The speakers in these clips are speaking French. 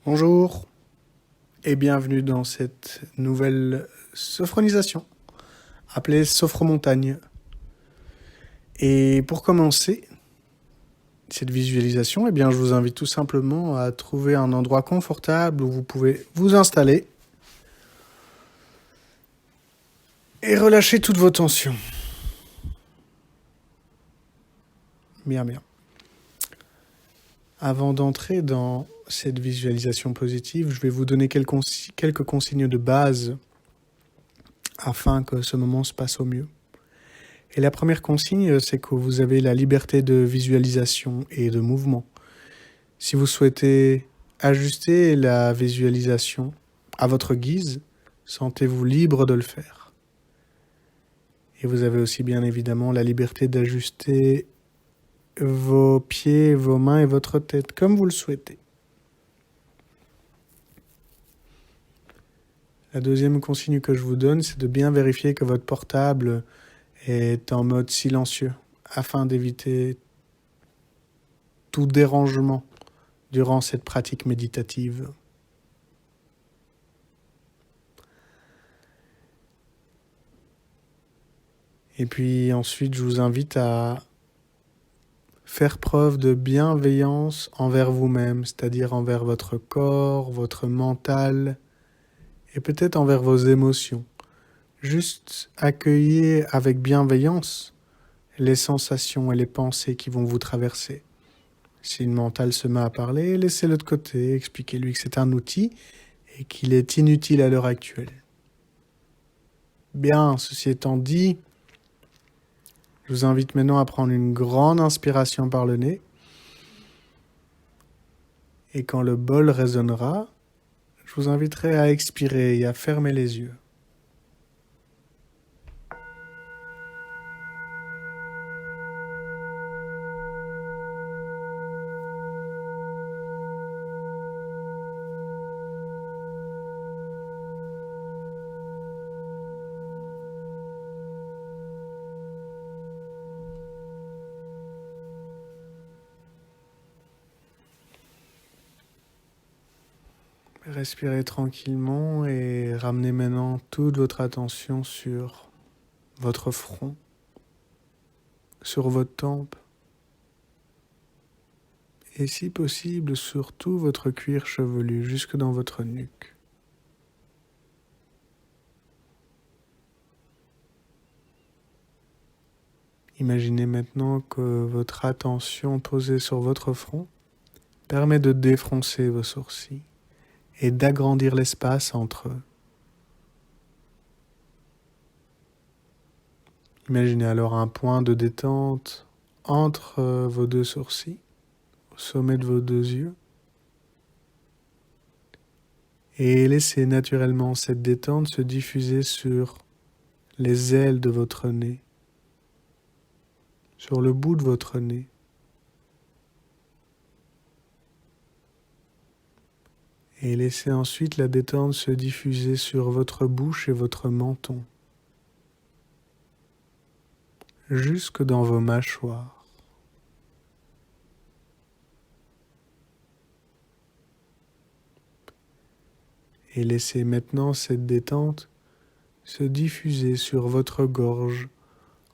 Bonjour et bienvenue dans cette nouvelle sophronisation appelée Sophromontagne. Et pour commencer cette visualisation, je vous invite tout simplement à trouver un endroit confortable où vous pouvez vous installer et relâcher toutes vos tensions. Bien. Avant d'entrer dans cette visualisation positive, je vais vous donner quelques consignes de base afin que ce moment se passe au mieux. Et la première consigne, c'est que vous avez la liberté de visualisation et de mouvement. Si vous souhaitez ajuster la visualisation à votre guise, sentez-vous libre de le faire. Et vous avez aussi bien évidemment la liberté d'ajuster vos pieds, vos mains et votre tête comme vous le souhaitez. La deuxième consigne que je vous donne, c'est de bien vérifier que votre portable est en mode silencieux afin d'éviter tout dérangement durant cette pratique méditative. Et puis ensuite, je vous invite à faire preuve de bienveillance envers vous-même, c'est-à-dire envers votre corps, votre mental et peut-être envers vos émotions. Juste accueillez avec bienveillance les sensations et les pensées qui vont vous traverser. Si le mental se met à parler, laissez-le de côté, expliquez-lui que c'est un outil et qu'il est inutile à l'heure actuelle. Bien, ceci étant dit, je vous invite maintenant à prendre une grande inspiration par le nez. Et quand le bol résonnera, je vous inviterai à expirer et à fermer les yeux. Respirez tranquillement et ramenez maintenant toute votre attention sur votre front, sur votre tempe et si possible sur tout votre cuir chevelu jusque dans votre nuque. Imaginez maintenant que votre attention posée sur votre front permet de défroncer vos sourcils et d'agrandir l'espace entre eux. Imaginez alors un point de détente entre vos deux sourcils, au sommet de vos deux yeux, et laissez naturellement cette détente se diffuser sur les ailes de votre nez, sur le bout de votre nez. Et laissez ensuite la détente se diffuser sur votre bouche et votre menton, jusque dans vos mâchoires. Et laissez maintenant cette détente se diffuser sur votre gorge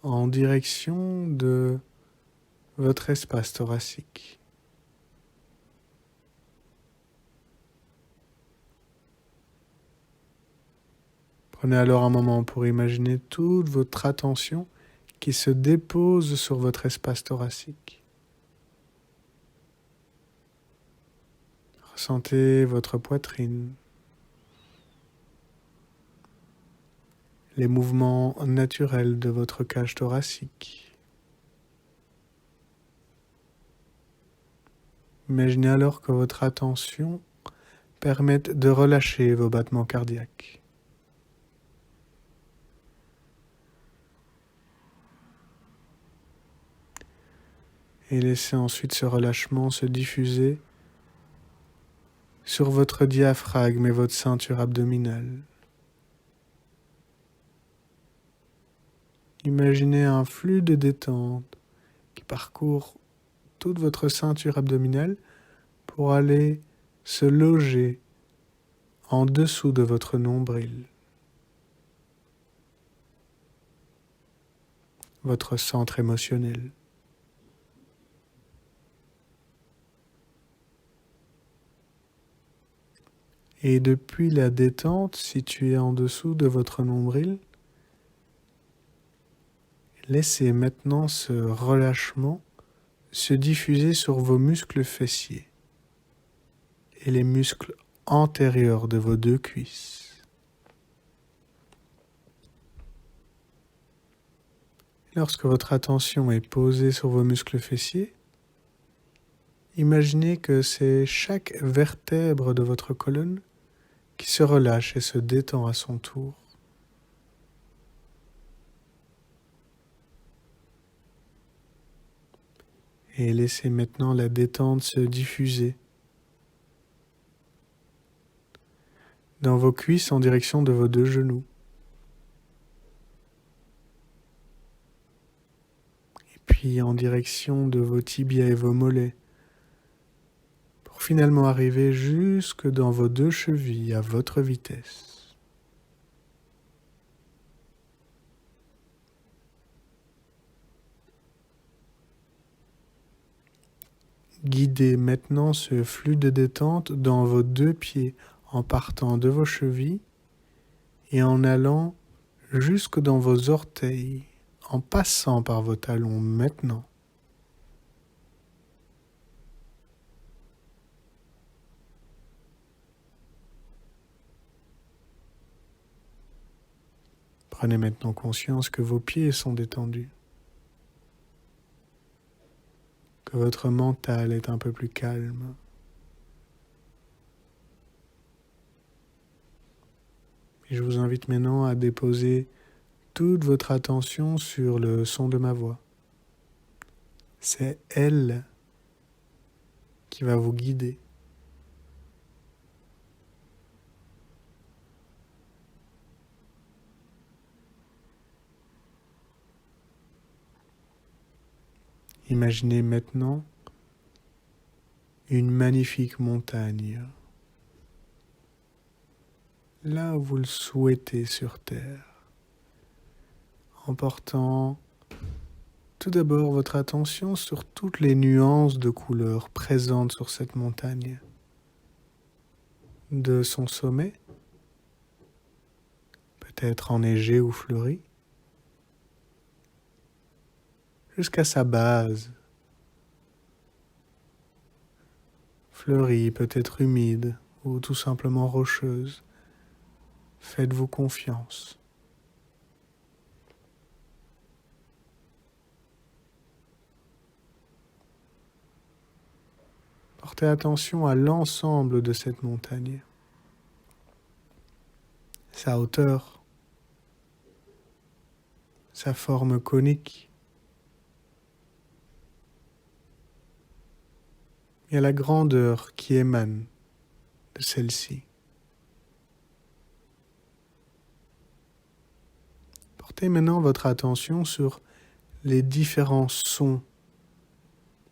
en direction de votre espace thoracique. Prenez alors un moment pour imaginer toute votre attention qui se dépose sur votre espace thoracique. Ressentez votre poitrine, les mouvements naturels de votre cage thoracique. Imaginez alors que votre attention permette de relâcher vos battements cardiaques. Et laissez ensuite ce relâchement se diffuser sur votre diaphragme et votre ceinture abdominale. Imaginez un flux de détente qui parcourt toute votre ceinture abdominale pour aller se loger en dessous de votre nombril, votre centre émotionnel. Et depuis la détente située en dessous de votre nombril, laissez maintenant ce relâchement se diffuser sur vos muscles fessiers et les muscles antérieurs de vos deux cuisses. Lorsque votre attention est posée sur vos muscles fessiers, imaginez que c'est chaque vertèbre de votre colonne qui se relâche et se détend à son tour. Et laissez maintenant la détente se diffuser dans vos cuisses en direction de vos deux genoux. Et puis en direction de vos tibias et vos mollets, pour finalement arriver jusque dans vos deux chevilles à votre vitesse. Guidez maintenant ce flux de détente dans vos deux pieds en partant de vos chevilles et en allant jusque dans vos orteils, en passant par vos talons maintenant. Prenez maintenant conscience que vos pieds sont détendus, que votre mental est un peu plus calme. Et je vous invite maintenant à déposer toute votre attention sur le son de ma voix. C'est elle qui va vous guider. Imaginez maintenant une magnifique montagne, là où vous le souhaitez sur Terre, en portant tout d'abord votre attention sur toutes les nuances de couleurs présentes sur cette montagne, de son sommet, peut-être enneigé ou fleuri, jusqu'à sa base, fleurie, peut-être humide ou tout simplement rocheuse. Faites-vous confiance. Portez attention à l'ensemble de cette montagne, sa hauteur, sa forme conique, et à la grandeur qui émane de celle-ci. Portez maintenant votre attention sur les différents sons,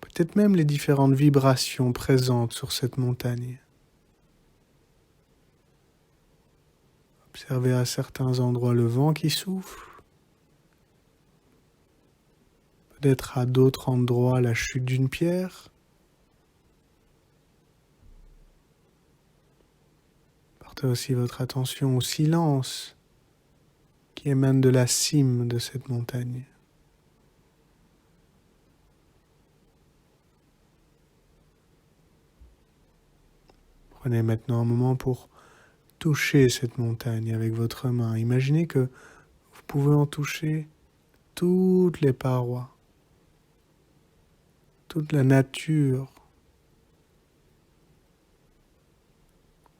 peut-être même les différentes vibrations présentes sur cette montagne. Observez à certains endroits le vent qui souffle, peut-être à d'autres endroits la chute d'une pierre. Portez aussi votre attention au silence qui émane de la cime de cette montagne. Prenez maintenant un moment pour toucher cette montagne avec votre main. Imaginez que vous pouvez en toucher toutes les parois, toute la nature,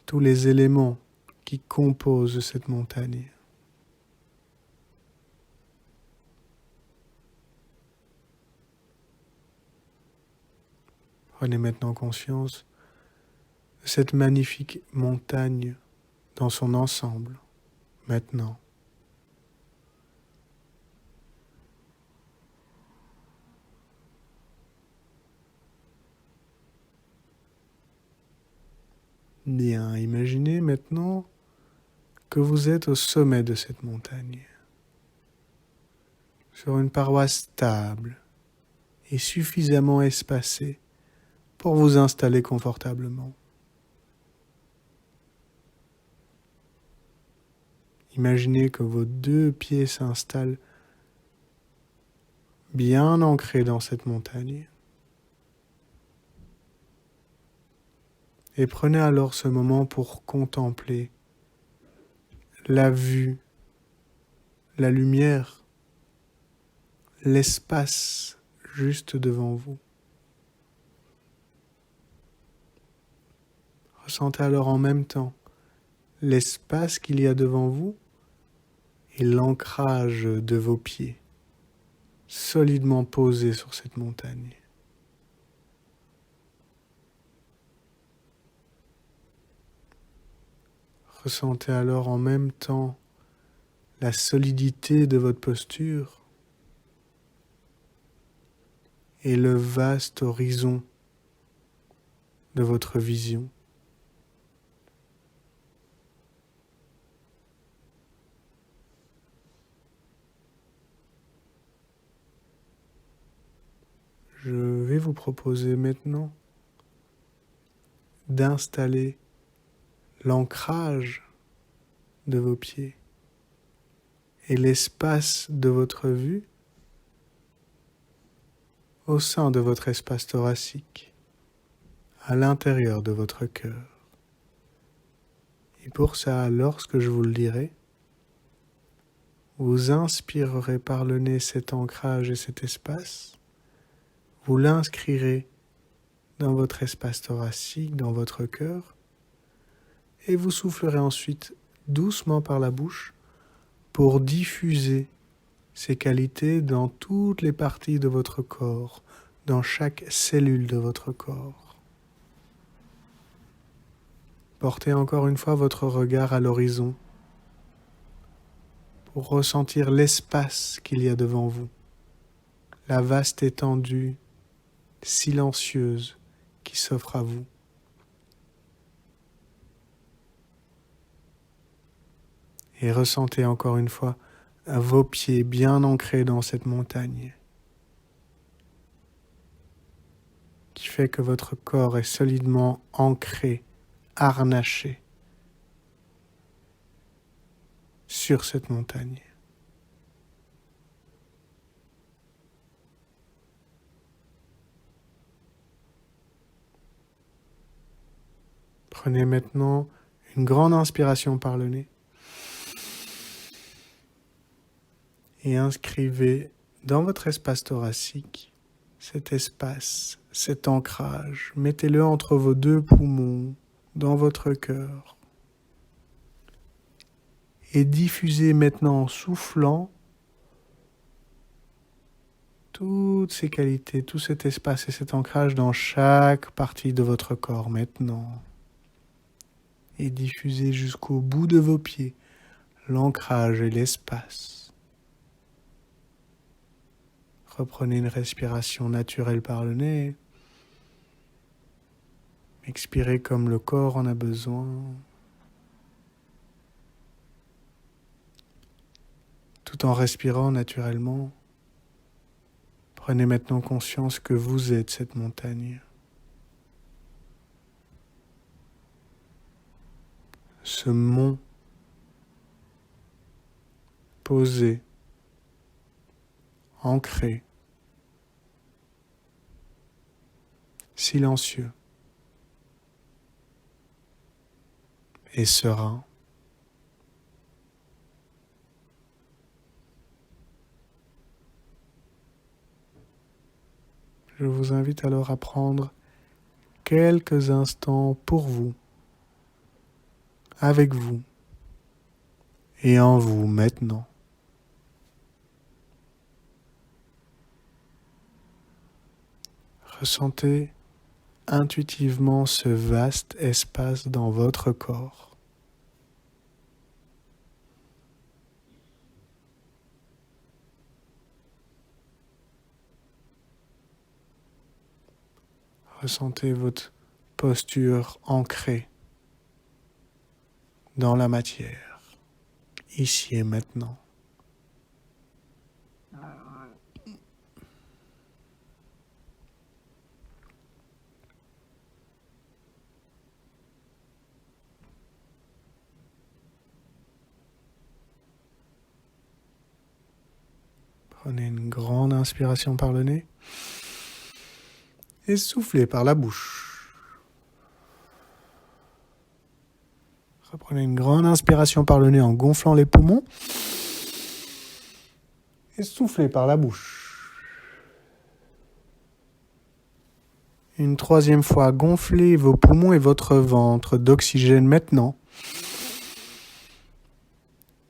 tous les éléments qui composent cette montagne. Prenez maintenant conscience de cette magnifique montagne dans son ensemble, maintenant. Bien, imaginez maintenant que vous êtes au sommet de cette montagne, sur une paroi stable et suffisamment espacée pour vous installer confortablement. Imaginez que vos 2 pieds s'installent bien ancrés dans cette montagne. Et prenez alors ce moment pour contempler la vue, la lumière, l'espace juste devant vous. Ressentez alors en même temps l'espace qu'il y a devant vous et l'ancrage de vos pieds, solidement posés sur cette montagne. Ressentez alors en même temps la solidité de votre posture et le vaste horizon de votre vision. Je vais vous proposer maintenant d'installer l'ancrage de vos pieds et l'espace de votre vue au sein de votre espace thoracique, à l'intérieur de votre cœur. Et pour ça, lorsque je vous le dirai, vous inspirerez par le nez cet ancrage et cet espace, vous l'inscrirez dans votre espace thoracique, dans votre cœur, et vous soufflerez ensuite doucement par la bouche pour diffuser ces qualités dans toutes les parties de votre corps, dans chaque cellule de votre corps. Portez encore une fois votre regard à l'horizon pour ressentir l'espace qu'il y a devant vous, la vaste étendue silencieuse qui s'offre à vous. Et ressentez encore une fois vos pieds bien ancrés dans cette montagne, qui fait que votre corps est solidement ancré, harnaché sur cette montagne. Prenez maintenant une grande inspiration par le nez et inscrivez dans votre espace thoracique cet espace, cet ancrage. Mettez-le entre vos 2 poumons, dans votre cœur. Et diffusez maintenant en soufflant toutes ces qualités, tout cet espace et cet ancrage dans chaque partie de votre corps maintenant. Et diffusez jusqu'au bout de vos pieds l'ancrage et l'espace. Reprenez une respiration naturelle par le nez. Expirez comme le corps en a besoin. Tout en respirant naturellement, prenez maintenant conscience que vous êtes cette montagne. Ce mont posé, ancré, silencieux et serein. Je vous invite alors à prendre quelques instants pour vous, avec vous et en vous maintenant. Ressentez intuitivement ce vaste espace dans votre corps. Ressentez votre posture ancrée, dans la matière, ici et maintenant. Prenez une grande inspiration par le nez et soufflez par la bouche. Reprenez une grande inspiration par le nez en gonflant les poumons et soufflez par la bouche. Une troisième fois, gonflez vos poumons et votre ventre d'oxygène maintenant.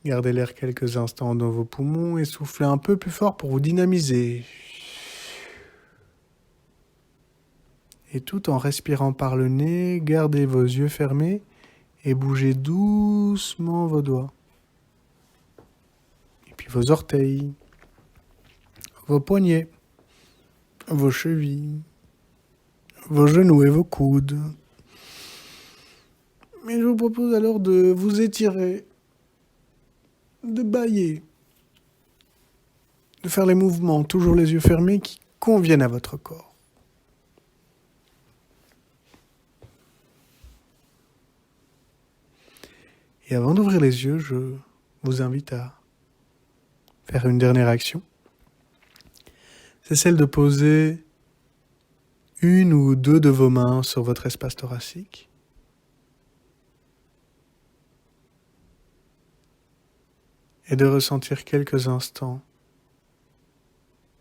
Gardez l'air quelques instants dans vos poumons et soufflez un peu plus fort pour vous dynamiser. Et tout en respirant par le nez, gardez vos yeux fermés et bougez doucement vos doigts. Et puis vos orteils, vos poignets, vos chevilles, vos genoux et vos coudes. Et je vous propose alors de vous étirer, de bâiller, de faire les mouvements, toujours les yeux fermés, qui conviennent à votre corps. Et avant d'ouvrir les yeux, je vous invite à faire une dernière action. C'est celle de poser une ou deux de vos mains sur votre espace thoracique. Et de ressentir quelques instants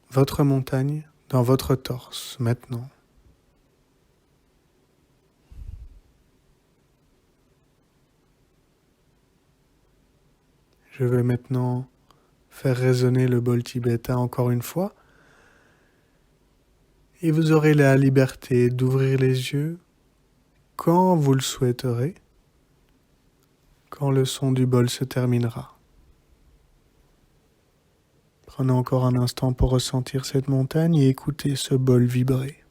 votre montagne dans votre torse maintenant. Je vais maintenant faire résonner le bol tibétain encore une fois. Et vous aurez la liberté d'ouvrir les yeux quand vous le souhaiterez, quand le son du bol se terminera. Prenez encore un instant pour ressentir cette montagne et écouter ce bol vibrer.